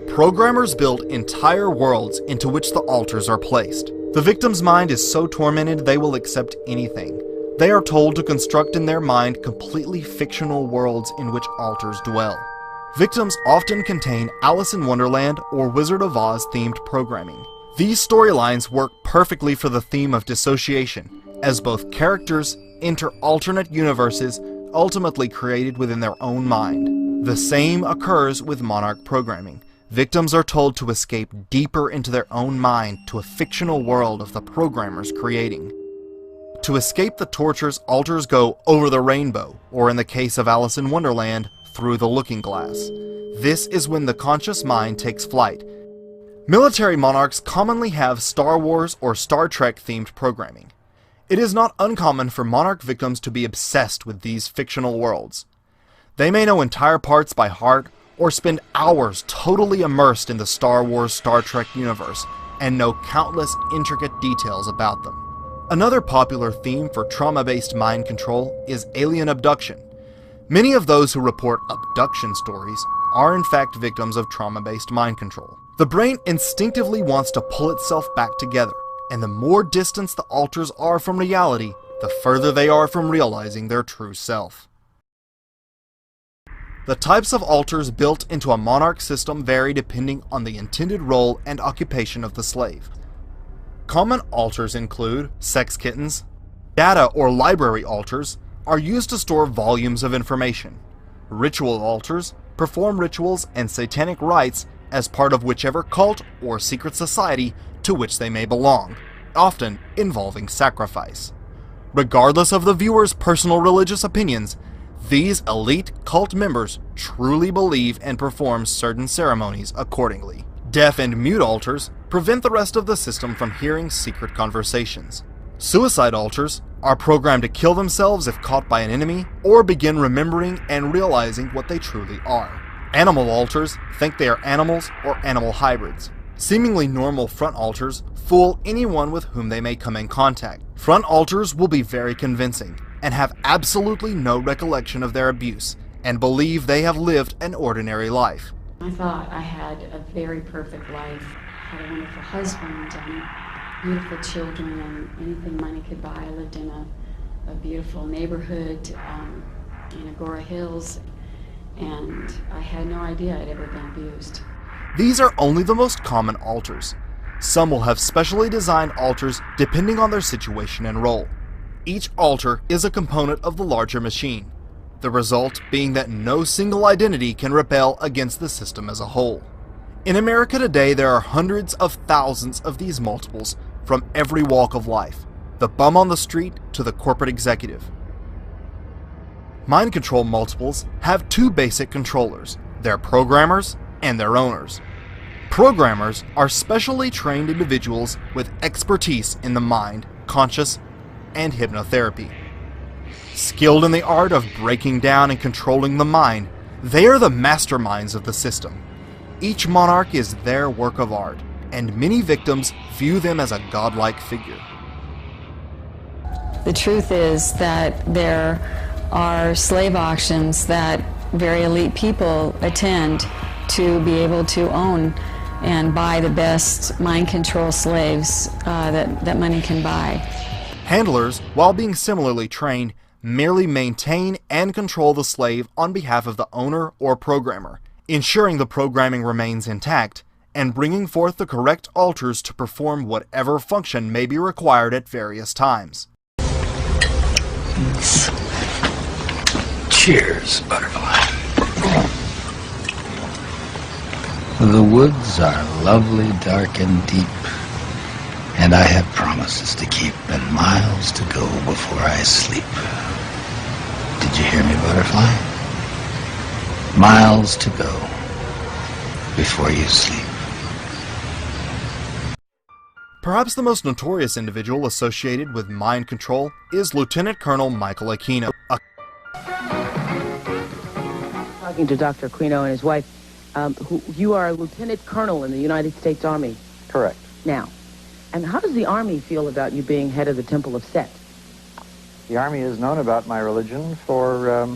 programmers build entire worlds into which the alters are placed. The victim's mind is so tormented they will accept anything. They are told to construct in their mind completely fictional worlds in which alters dwell. Victims often contain Alice in Wonderland or Wizard of Oz themed programming. These storylines work perfectly for the theme of dissociation, as both characters enter alternate universes ultimately created within their own mind. The same occurs with Monarch programming. Victims are told to escape deeper into their own mind to a fictional world of the programmers creating. To escape the tortures, alters go over the rainbow, or in the case of Alice in Wonderland, through the looking glass. This is when the conscious mind takes flight. Military monarchs commonly have Star Wars or Star Trek themed programming. It is not uncommon for Monarch victims to be obsessed with these fictional worlds. They may know entire parts by heart, or spend hours totally immersed in the Star Wars, Star Trek universe, and know countless intricate details about them. Another popular theme for trauma-based mind control is alien abduction. Many of those who report abduction stories are in fact victims of trauma-based mind control. The brain instinctively wants to pull itself back together, and the more distance the alters are from reality, the further they are from realizing their true self. The types of alters built into a Monarch system vary depending on the intended role and occupation of the slave. Common alters include sex kittens. Data or library alters are used to store volumes of information. Ritual alters perform rituals and satanic rites as part of whichever cult or secret society to which they may belong, often involving sacrifice. Regardless of the viewer's personal religious opinions, these elite cult members truly believe and perform certain ceremonies accordingly. Deaf and mute alters prevent the rest of the system from hearing secret conversations. Suicide alters are programmed to kill themselves if caught by an enemy, or begin remembering and realizing what they truly are. Animal alters think they are animals or animal hybrids. Seemingly normal front alters fool anyone with whom they may come in contact. Front alters will be very convincing, and have absolutely no recollection of their abuse, and believe they have lived an ordinary life. I thought I had a very perfect life, had a wonderful husband and beautiful children and anything money could buy. I lived in a beautiful neighborhood in Agora Hills, and I had no idea I'd ever been abused. These are only the most common alters. Some will have specially designed alters depending on their situation and role. Each alter is a component of the larger machine, the result being that no single identity can rebel against the system as a whole. In America today, there are hundreds of thousands of these multiples from every walk of life, the bum on the street to the corporate executive. Mind control multiples have two basic controllers, their programmers and their owners. Programmers are specially trained individuals with expertise in the mind, conscious, and hypnotherapy. Skilled in the art of breaking down and controlling the mind, they are the masterminds of the system. Each monarch is their work of art, and many victims view them as a godlike figure. The truth is that there are slave auctions that very elite people attend to be able to own and buy the best mind control slaves that money can buy. Handlers, while being similarly trained, merely maintain and control the slave on behalf of the owner or programmer, ensuring the programming remains intact and bringing forth the correct alters to perform whatever function may be required at various times. Cheers, Butterfly. The woods are lovely, dark, and deep, and I have promises to keep and miles to go before I sleep. Did you hear me, Butterfly? Miles to go before you sleep. Perhaps the most notorious individual associated with mind control is Lieutenant Colonel Michael Aquino. Talking to Dr. Aquino and his wife, you are a lieutenant colonel in the United States Army. Correct. Now, and how does the Army feel about you being head of the Temple of Set? The Army has known about my religion for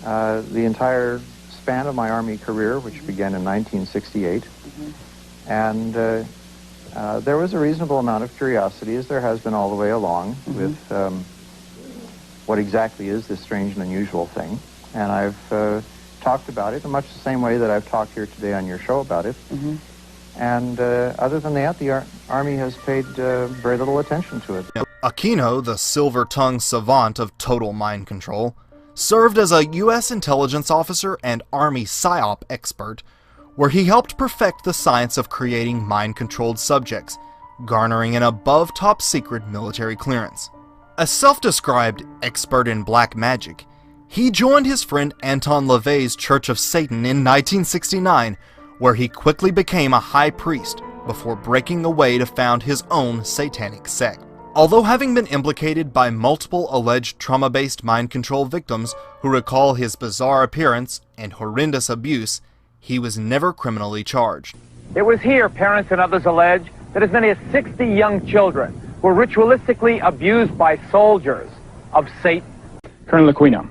the entire span of my Army career, which began in 1968. And there was a reasonable amount of curiosity, as there has been all the way along, with what exactly is this strange and unusual thing. And I've talked about it in much the same way that I've talked here today on your show about it. And other than that, the Army has paid very little attention to it. Aquino, the silver-tongued savant of total mind control, served as a U.S. intelligence officer and Army PSYOP expert, where he helped perfect the science of creating mind-controlled subjects, garnering an above top-secret military clearance. A self-described expert in black magic, he joined his friend Anton LaVey's Church of Satan in 1969, where he quickly became a high priest before breaking away to found his own satanic sect. Although having been implicated by multiple alleged trauma-based mind control victims who recall his bizarre appearance and horrendous abuse, he was never criminally charged. It was here, parents and others allege, that as many as 60 young children were ritualistically abused by soldiers of Satan. Colonel Aquino,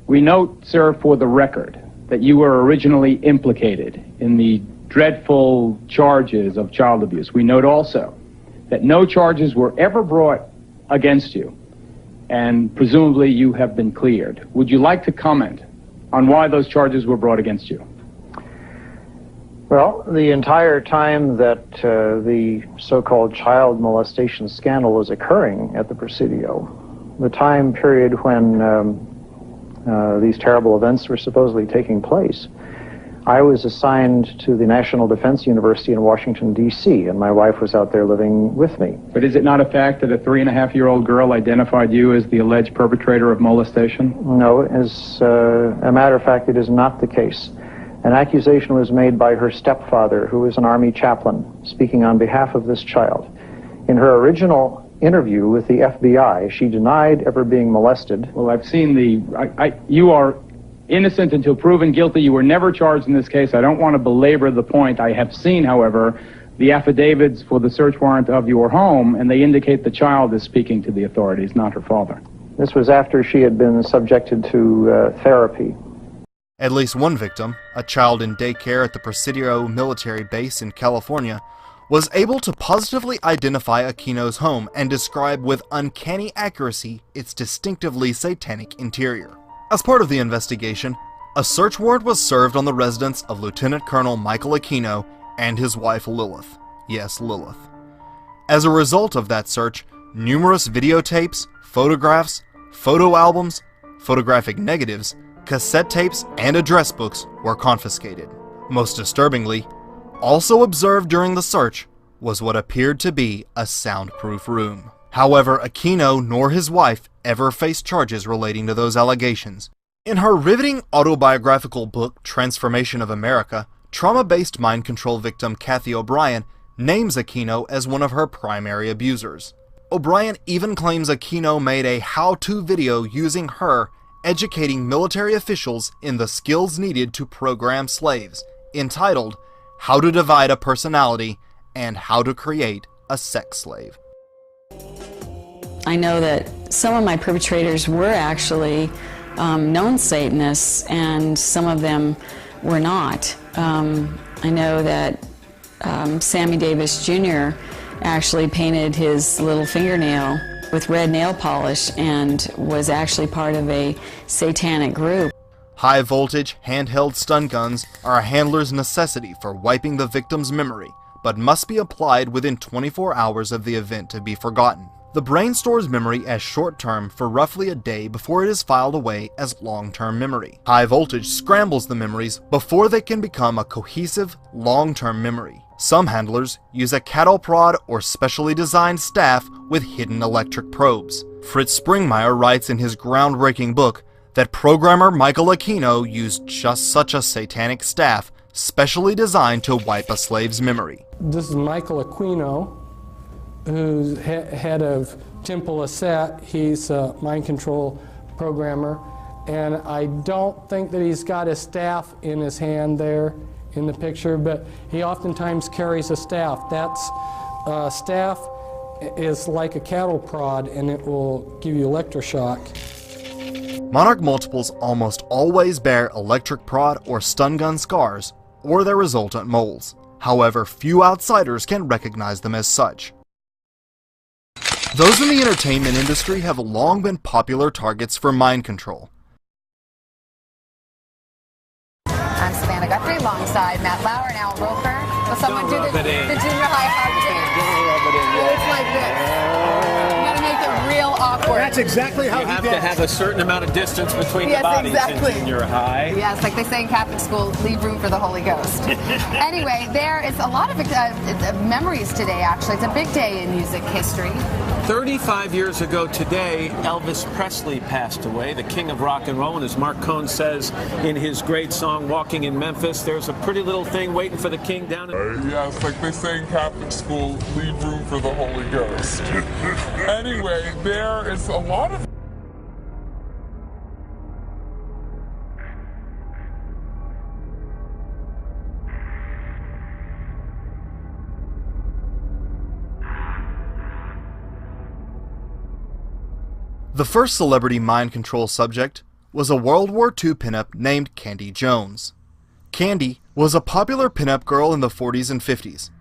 we note, sir, for the record, that you were originally implicated in the dreadful charges of child abuse. We note also that no charges were ever brought against you, and presumably you have been cleared. Would you like to comment on why those charges were brought against you? Well, the entire time that the so-called child molestation scandal was occurring at the Presidio, the time period when these terrible events were supposedly taking place, I was assigned to the National Defense University in Washington, D.C., and my wife was out there living with me. But is it not a fact that a 3.5-year-old girl identified you as the alleged perpetrator of molestation? No, as a matter of fact, it is not the case. An accusation was made by her stepfather, who was an Army chaplain, speaking on behalf of this child. In her original interview with the FBI, she denied ever being molested. Well, I've seen you are innocent until proven guilty. You were never charged in this case. I don't want to belabor the point. I have seen, however, the affidavits for the search warrant of your home, and they indicate the child is speaking to the authorities, not her father. This was after she had been subjected to therapy. At least one victim, a child in daycare at the Presidio military base in California, was able to positively identify Aquino's home and describe with uncanny accuracy its distinctively satanic interior. As part of the investigation, a search warrant was served on the residence of Lieutenant Colonel Michael Aquino and his wife Lilith. Yes, Lilith. As a result of that search, numerous videotapes, photographs, photo albums, photographic negatives, cassette tapes, and address books were confiscated. Most disturbingly, also observed during the search was what appeared to be a soundproof room. However, Aquino nor his wife ever faced charges relating to those allegations. In her riveting autobiographical book, Transformation of America, trauma-based mind control victim Kathy O'Brien names Aquino as one of her primary abusers. O'Brien even claims Aquino made a how-to video using her educating military officials in the skills needed to program slaves, entitled How to Divide a Personality and How to Create a Sex Slave. I know that some of my perpetrators were actually known Satanists, and some of them were not. I know that Sammy Davis Jr. actually painted his little fingernail with red nail polish and was actually part of a satanic group. High voltage, handheld stun guns are a handler's necessity for wiping the victim's memory, but must be applied within 24 hours of the event to be forgotten. The brain stores memory as short-term for roughly a day before it is filed away as long-term memory. High voltage scrambles the memories before they can become a cohesive, long-term memory. Some handlers use a cattle prod or specially designed staff with hidden electric probes. Fritz Springmeier writes in his groundbreaking book that programmer Michael Aquino used just such a satanic staff specially designed to wipe a slave's memory. This is Michael Aquino, who's head of Temple Aset. He's a mind control programmer, and I don't think that he's got his staff in his hand there in the picture, but he oftentimes carries a staff. That's staff is like a cattle prod, and it will give you electroshock. Monarch multiples almost always bear electric prod or stun gun scars, or their resultant moles. However, few outsiders can recognize them as such. Those in the entertainment industry have long been popular targets for mind control. I'm Savannah Guthrie alongside Matt Lauer and Al Roker. Will someone do the junior high hug dance? It's like this. You gotta make it real awkward. That's exactly how you have to have a certain amount of distance between the bodies in junior high. Yes, like they say in Catholic school, leave room for the Holy Ghost. Anyway, there is a lot of memories today, actually. It's a big day in music history. 35 years ago today, Elvis Presley passed away, the king of rock and roll. And as Mark Cohn says in his great song, Walking in Memphis, there's a pretty little thing waiting for the king down in... Yes, like they say in Catholic school, leave room for the Holy Ghost. Anyway, there is a lot of... The first celebrity mind control subject was a World War II pinup named Candy Jones. Candy was a popular pinup girl in the 40s and 50s.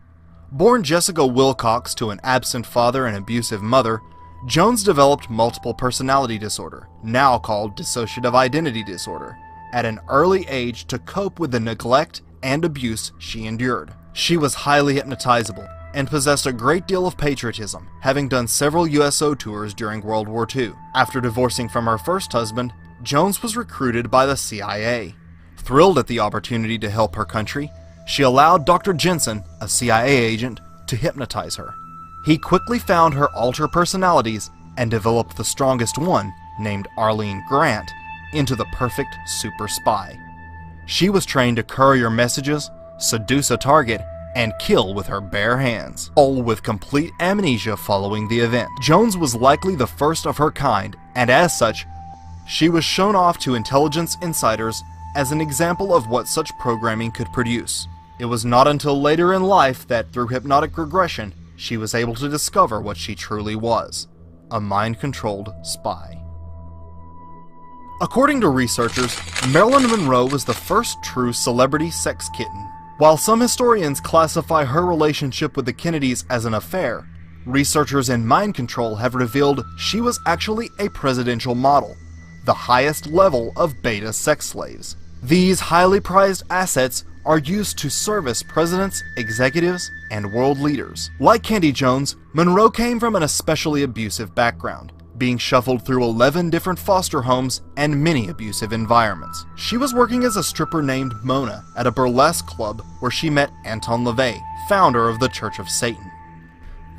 Born Jessica Wilcox to an absent father and abusive mother, Jones developed multiple personality disorder, now called dissociative identity disorder, at an early age to cope with the neglect and abuse she endured. She was highly hypnotizable and possessed a great deal of patriotism, having done several USO tours during World War II. After divorcing from her first husband, Jones was recruited by the CIA. Thrilled at the opportunity to help her country, she allowed Dr. Jensen, a CIA agent, to hypnotize her. He quickly found her alter personalities and developed the strongest one, named Arlene Grant, into the perfect super spy. She was trained to courier messages, seduce a target, and kill with her bare hands, all with complete amnesia following the event. Jones was likely the first of her kind, and as such, she was shown off to intelligence insiders as an example of what such programming could produce. It was not until later in life that, through hypnotic regression, she was able to discover what she truly was: a mind-controlled spy. According to researchers, Marilyn Monroe was the first true celebrity sex kitten. While some historians classify her relationship with the Kennedys as an affair, researchers in mind control have revealed she was actually a presidential model, the highest level of beta sex slaves. These highly prized assets are used to service presidents, executives, and world leaders. Like Candy Jones, Monroe came from an especially abusive background, being shuffled through 11 different foster homes and many abusive environments. She was working as a stripper named Mona at a burlesque club where she met Anton LaVey, founder of the Church of Satan.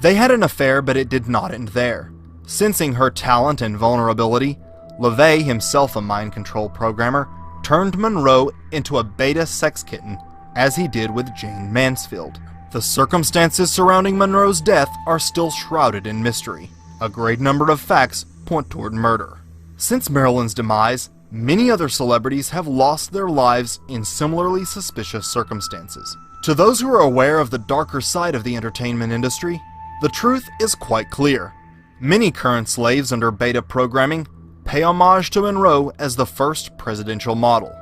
They had an affair, but it did not end there. Sensing her talent and vulnerability, LaVey, himself a mind control programmer, turned Monroe into a beta sex kitten, as he did with Jane Mansfield. The circumstances surrounding Monroe's death are still shrouded in mystery. A great number of facts point toward murder. Since Marilyn's demise, many other celebrities have lost their lives in similarly suspicious circumstances. To those who are aware of the darker side of the entertainment industry, the truth is quite clear. Many current slaves under beta programming pay homage to Monroe as the first presidential model.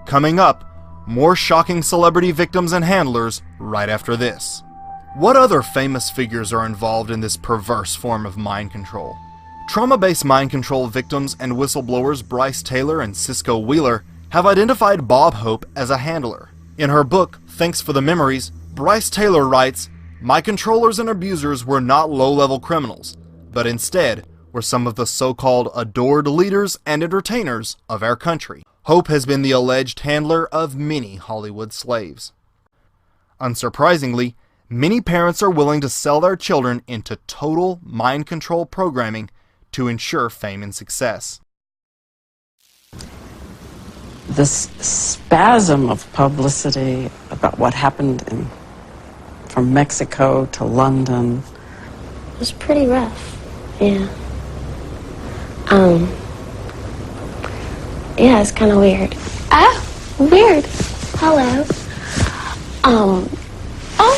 Coming up, more shocking celebrity victims and handlers right after this. What other famous figures are involved in this perverse form of mind control? Trauma-based mind control victims and whistleblowers Bryce Taylor and Cisco Wheeler have identified Bob Hope as a handler. In her book, Thanks for the Memories, Bryce Taylor writes, "My controllers and abusers were not low-level criminals, but instead were some of the so-called adored leaders and entertainers of our country." Hope has been the alleged handler of many Hollywood slaves. Unsurprisingly, many parents are willing to sell their children into total mind control programming to ensure fame and success. This spasm of publicity about what happened from Mexico to London. It was pretty rough, yeah. Yeah, it's kind of weird. Ah, weird. Hello. Oh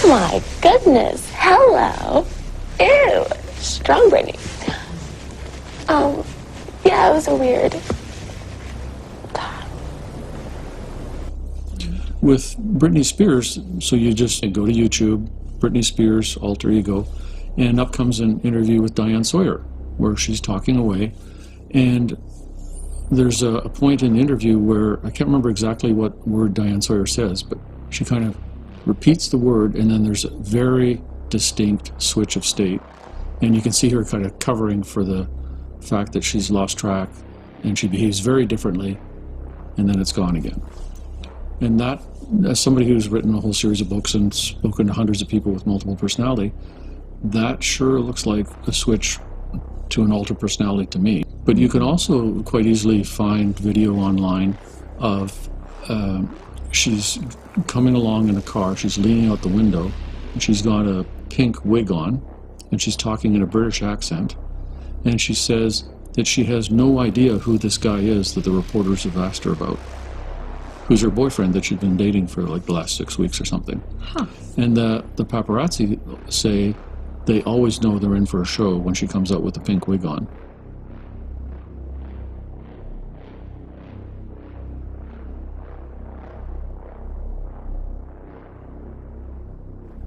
my goodness. Hello. Ew. Strong Brittany. Yeah, it was a weird time. With Britney Spears, so you just go to YouTube, Britney Spears, alter ego, and up comes an interview with Diane Sawyer, where she's talking away, and there's a point in the interview where I can't remember exactly what word Diane Sawyer says, but she kind of repeats the word, and then there's a very distinct switch of state, and you can see her kind of covering for the fact that she's lost track, and she behaves very differently, and then it's gone again. And that, as somebody who's written a whole series of books and spoken to hundreds of people with multiple personality, that sure looks like a switch to an altered personality to me. But you can also quite easily find video online of she's coming along in a car, she's leaning out the window, and she's got a pink wig on, and she's talking in a British accent, and she says that she has no idea who this guy is that the reporters have asked her about, who's her boyfriend that she'd been dating for like the last 6 weeks or something. Huh. And the paparazzi say they always know they're in for a show when she comes out with the pink wig on.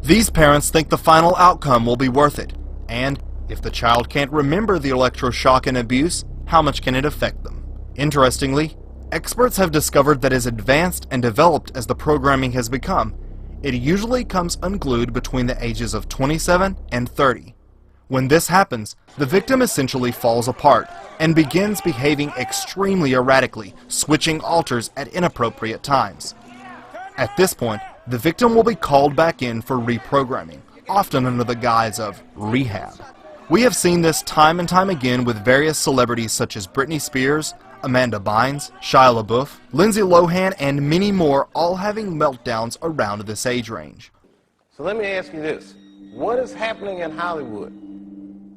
These parents think the final outcome will be worth it, and if the child can't remember the electroshock and abuse, how much can it affect them? Interestingly, experts have discovered that as advanced and developed as the programming has become, it usually comes unglued between the ages of 27 and 30. When this happens, the victim essentially falls apart and begins behaving extremely erratically, switching alters at inappropriate times. At this point, the victim will be called back in for reprogramming, often under the guise of rehab. We have seen this time and time again with various celebrities such as Britney Spears, Amanda Bynes, Shia LaBeouf, Lindsay Lohan, and many more, all having meltdowns around this age range. So let me ask you this. What is happening in Hollywood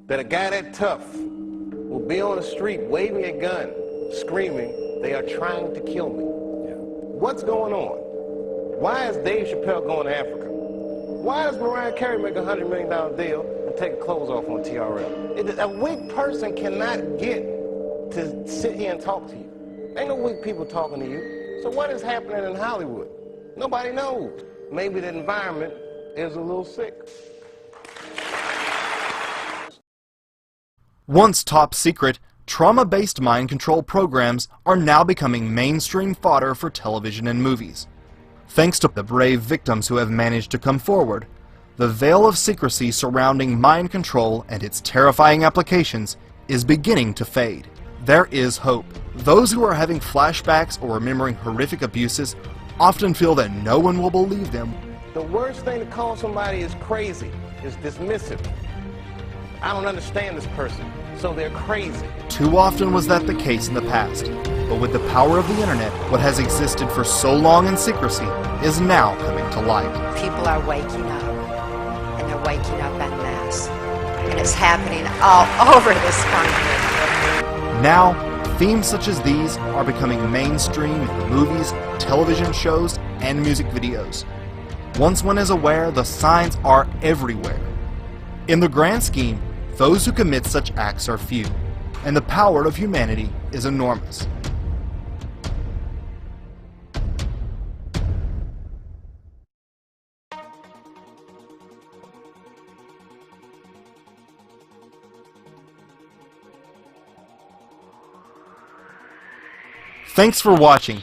that a guy that tough will be on the street waving a gun, screaming, "They are trying to kill me"? What's going on? Why is Dave Chappelle going to Africa? Why does Mariah Carey make a $100 million deal and take her clothes off on TRL? A weak person cannot get to sit here and talk to you. Ain't no weak people talking to you. So what is happening in Hollywood? Nobody knows. Maybe the environment is a little sick. Once top secret, trauma-based mind control programs are now becoming mainstream fodder for television and movies. Thanks to the brave victims who have managed to come forward, the veil of secrecy surrounding mind control and its terrifying applications is beginning to fade. There is hope. Those who are having flashbacks or remembering horrific abuses often feel that no one will believe them. The worst thing to call somebody is crazy, is dismissive. I don't understand this person, so they're crazy. Too often was that the case in the past, but with the power of the internet, what has existed for so long in secrecy is now coming to light. People are waking up, and they're waking up en masse, and it's happening all over this country. Now, themes such as these are becoming mainstream in movies, television shows, and music videos. Once one is aware, the signs are everywhere. In the grand scheme, those who commit such acts are few, and the power of humanity is enormous. Thanks for watching.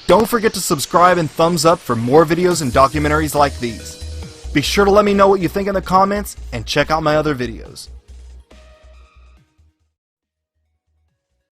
Don't forget to subscribe and thumbs up for more videos and documentaries like these. Be sure to let me know what you think in the comments and check out my other videos.